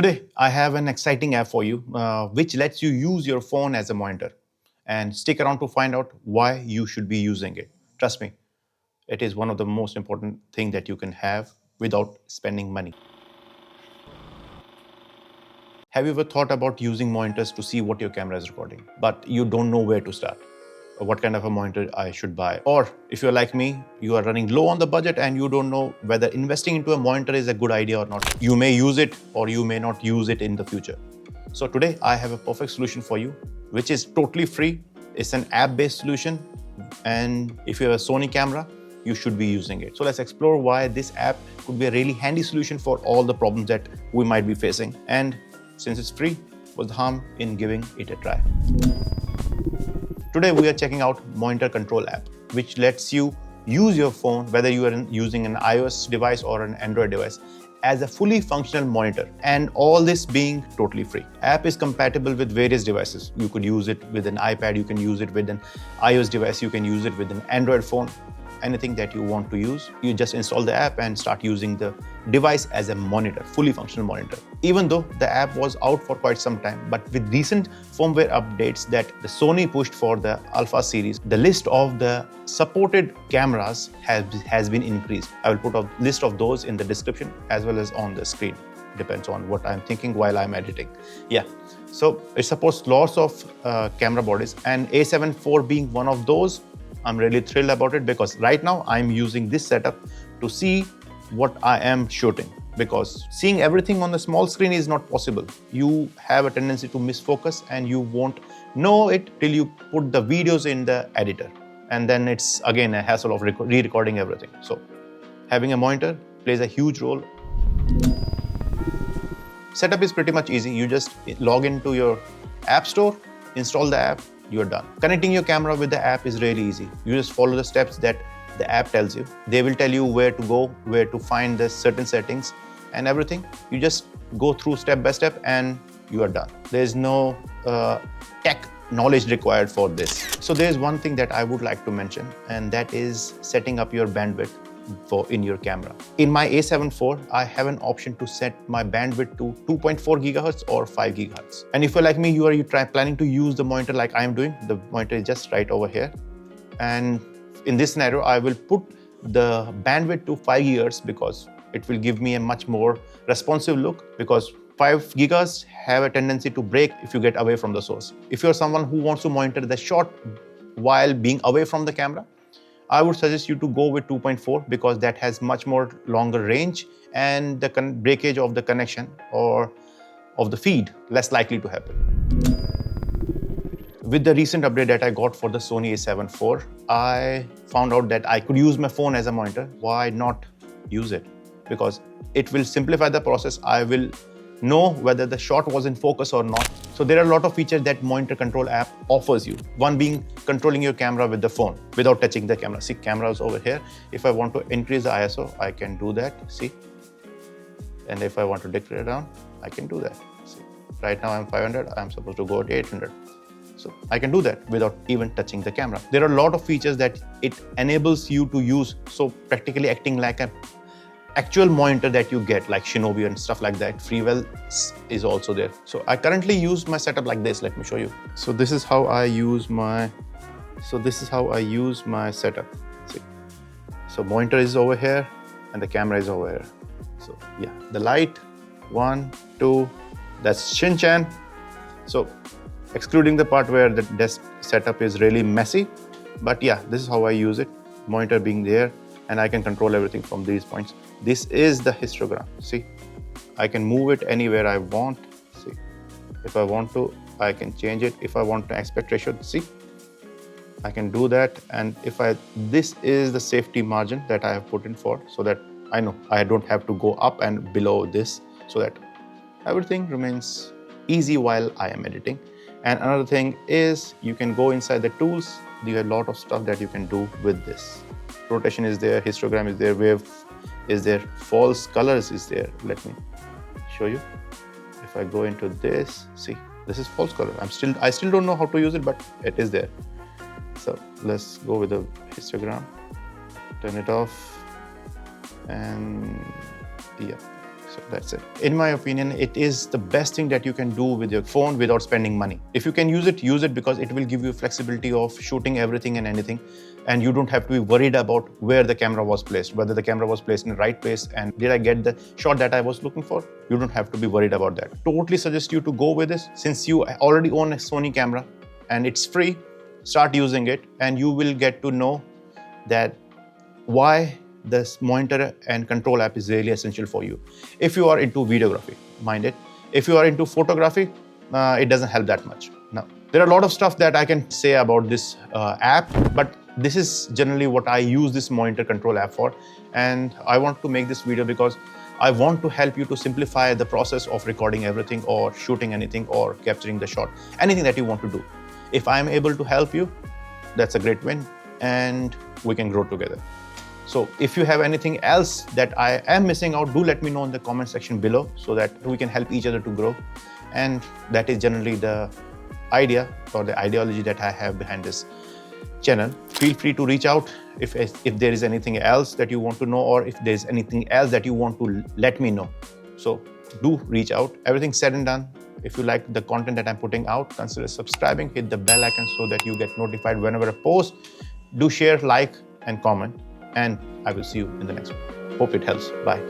Today, I have an exciting app for you, which lets you use your phone as a monitor. And stick around to find out why you should be using it. Trust me, it is one of the most important things that you can have without spending money. Have you ever thought about using monitors to see what your camera is recording, but you don't know where to start? Or what kind of a monitor I should buy? Or if you're like me, you are running low on the budget and you don't know whether investing into a monitor is a good idea or not. You may use it or you may not use it in the future. So today I have a perfect solution for you, which is totally free. It's an app-based solution. And if you have a Sony camera, you should be using it. So let's explore why this app could be a really handy solution for all the problems that we might be facing. And since it's free, what's the harm in giving it a try? Today we are checking out Monitor Control app, which lets you use your phone, whether you are using an iOS device or an Android device, as a fully functional monitor, and all this being totally free. App is compatible with various devices. You could use it with an iPad, you can use it with an iOS device, you can use it with an Android phone. Anything that you want to use, you just install the app and start using the device as a monitor, fully functional monitor. Even though the app was out for quite some time, but with recent firmware updates that the Sony pushed for the Alpha series, the list of the supported cameras has been increased. I will put a list of those in the description as well as on the screen. Depends on what I'm thinking while I'm editing. Yeah, so it supports lots of camera bodies, and A7 IV being one of those. I'm really thrilled about it because right now I'm using this setup to see what I am shooting, because seeing everything on the small screen is not possible. You have a tendency to misfocus and you won't know it till you put the videos in the editor. And then it's again a hassle of re-recording everything. So having a monitor plays a huge role. Setup is pretty much easy. You just log into your app store, install the app, you're done. Connecting your camera with the app is really easy. You just follow the steps that the app tells you. They will tell you where to go, where to find the certain settings and everything. You just go through step by step and you are done. There's no tech knowledge required for this. So there's one thing that I would like to mention, and that is setting up your bandwidth in your camera. In my A7 IV, I have an option to set my bandwidth to 2.4 gigahertz or 5 gigahertz. And if you're like me, you are planning to use the monitor like I am doing. The monitor is just right over here. And in this scenario, I will put the bandwidth to 5 gigahertz because it will give me a much more responsive look, because 5 gigahertz have a tendency to break if you get away from the source. If you're someone who wants to monitor the shot while being away from the camera, I would suggest you to go with 2.4 because that has much more longer range and the breakage of the connection or of the feed less likely to happen. With the recent update that I got for the Sony A7 IV, I found out that I could use my phone as a monitor. Why not use it? Because it will simplify the process. I will know whether the shot was in focus or not. So there are a lot of features that Monitor Control app offers you. One being controlling your camera with the phone without touching the camera. See, camera is over here. If I want to increase the ISO, I can do that, see. And if I want to decrease it down, I can do that, see. Right now I'm 500, I'm supposed to go to 800. So I can do that without even touching the camera. There are a lot of features that it enables you to use, so practically acting like an actual monitor that you get, like Shinobi and stuff like that. Freewell is also there. So I currently use my setup like this. Let me show you. So this is how I use my setup. See, so monitor is over here and the camera is over here. So yeah, the light, 1, 2, that's Shin-chan. So excluding the part where the desk setup is really messy, but yeah, this is how I use it. Monitor being there, and I can control everything from these points. This is the histogram, see? I can move it anywhere I want, see? If I want to, I can change it. If I want to aspect ratio, see? I can do that. And this is the safety margin that I have put in for, so that I know I don't have to go up and below this, so that everything remains easy while I am editing. And another thing is you can go inside the tools. There are a lot of stuff that you can do with this. Rotation is there, histogram is there, wave is there, false colors is there. Let me show you. If I go into this, see, this is false color. I still don't know how to use it, but it is there. So let's go with the histogram, turn it off, and yeah. So that's it. In my opinion, it is the best thing that you can do with your phone without spending money. If you can use it because it will give you flexibility of shooting everything and anything. And you don't have to be worried about where the camera was placed, whether the camera was placed in the right place and did I get the shot that I was looking for? You don't have to be worried about that. Totally suggest you to go with this. Since you already own a Sony camera and it's free, start using it and you will get to know that why this monitor and control app is really essential for you. If you are into videography, mind it. If you are into photography, it doesn't help that much. Now, there are a lot of stuff that I can say about this app, but this is generally what I use this monitor control app for. And I want to make this video because I want to help you to simplify the process of recording everything or shooting anything or capturing the shot, anything that you want to do. If I'm able to help you, that's a great win and we can grow together. So if you have anything else that I am missing out, do let me know in the comment section below so that we can help each other to grow. And that is generally the idea or the ideology that I have behind this channel. Feel free to reach out if there is anything else that you want to know or if there's anything else that you want to let me know. So do reach out. Everything said and done. If you like the content that I'm putting out, consider subscribing, hit the bell icon so that you get notified whenever I post. Do share, like, and comment. And I will see you in the next one. Hope it helps. Bye.